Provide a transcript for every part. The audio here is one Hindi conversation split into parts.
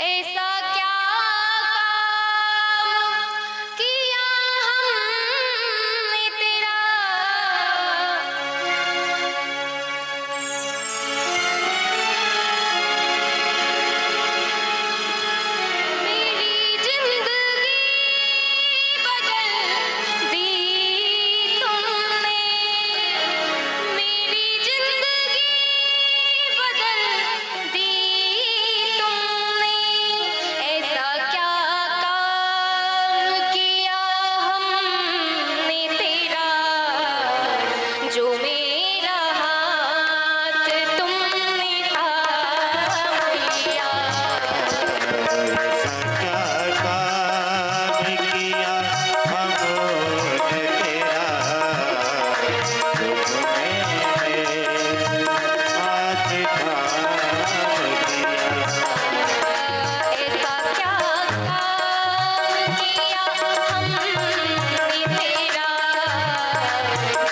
ऐसा क्या काम किया हमने तेरा, मेरी जिंदगी बदल दी तुमने, मेरी जिंदगी बदल दी तुमने। ऐसा क्या काम किया हमने तेरा, जो मेरा हाथ तुमने थाम लिया। ऐसा क्या काम किया हमने तेरा,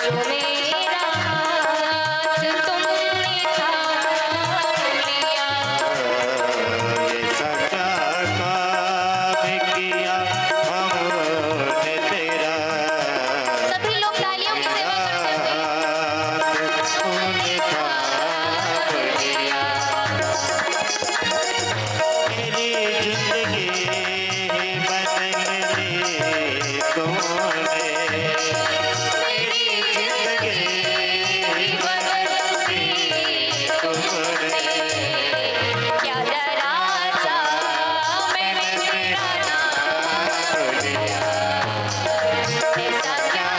जो मेरा हाथ तुमने थाम लिया। सभी लोग तालियों की सेवा करते मेरी जिंदगी बदल दी तुमने, क्या जरा सा मैंने तेरा नाम लिया। ऐसा क्या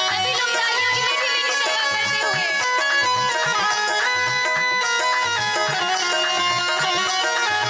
सभी लोग तालियों की मीठी मीठी सेवा करते हुए।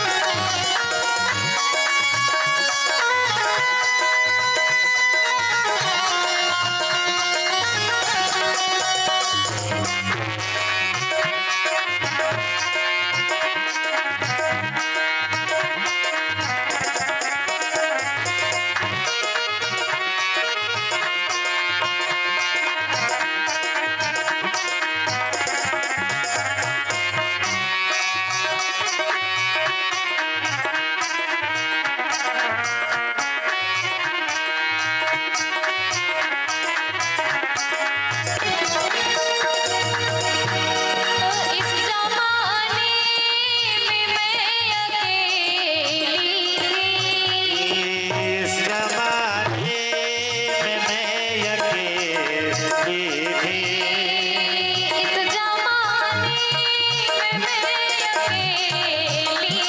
इस जमाने में मैं अकेली थी, इस जमाने में मैं अकेली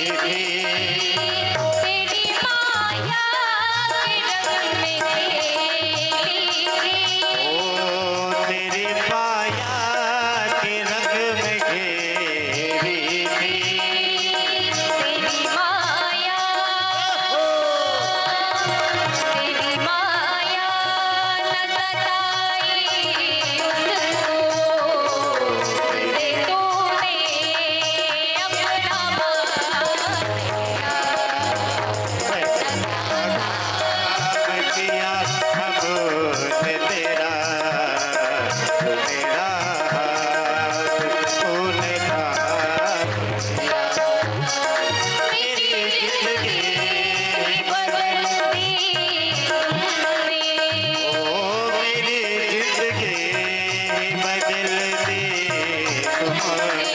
थी। तेरी माया के रंग में खेली थी, तेरी माया न सताई उसको, से तूने अपना मान लिया। मेरी जिंदगी बदल दी तुमने,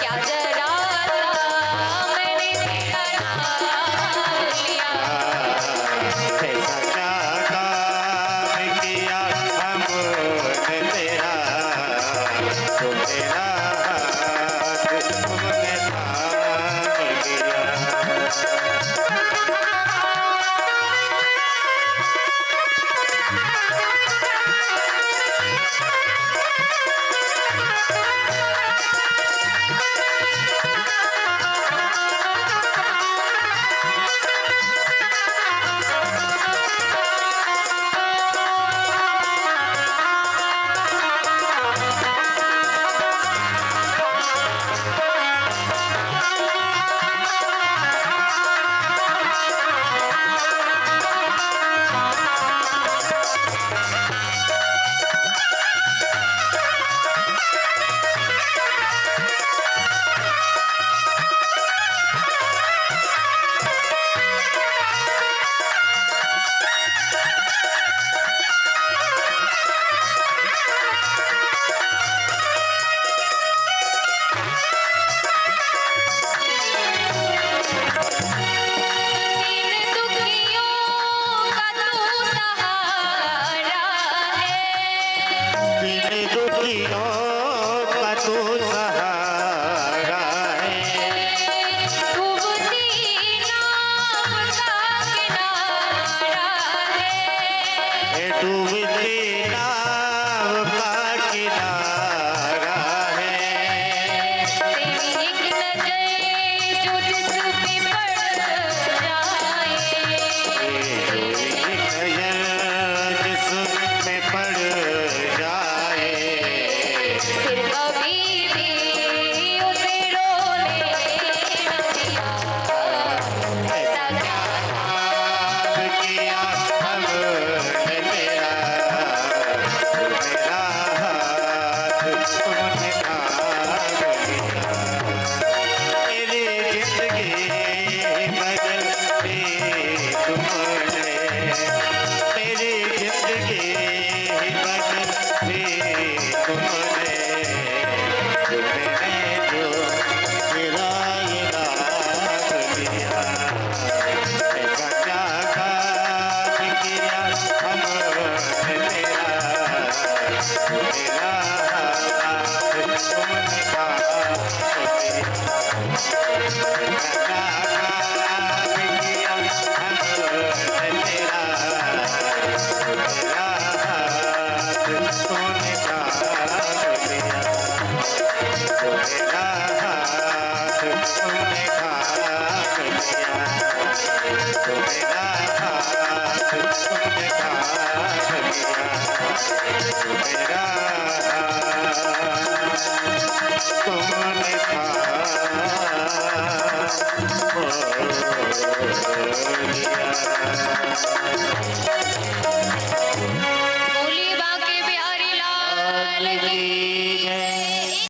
क्या जरा सा मैंने तेरा नाम लिया। फिर कभी भी उसे रोने न दिया। ऐसा क्या पाप किया हमने मेरा हाथ तुमने थाम लिया। मेरी जिंदगी बदल दी तुमने, मेरी जिंदगी बदल दी तुमने, तुमने जो मेरा इलाज लिया। ऐसा क्या काम किया हमने मेरा हाथ तुमने थाम लिया। तुमने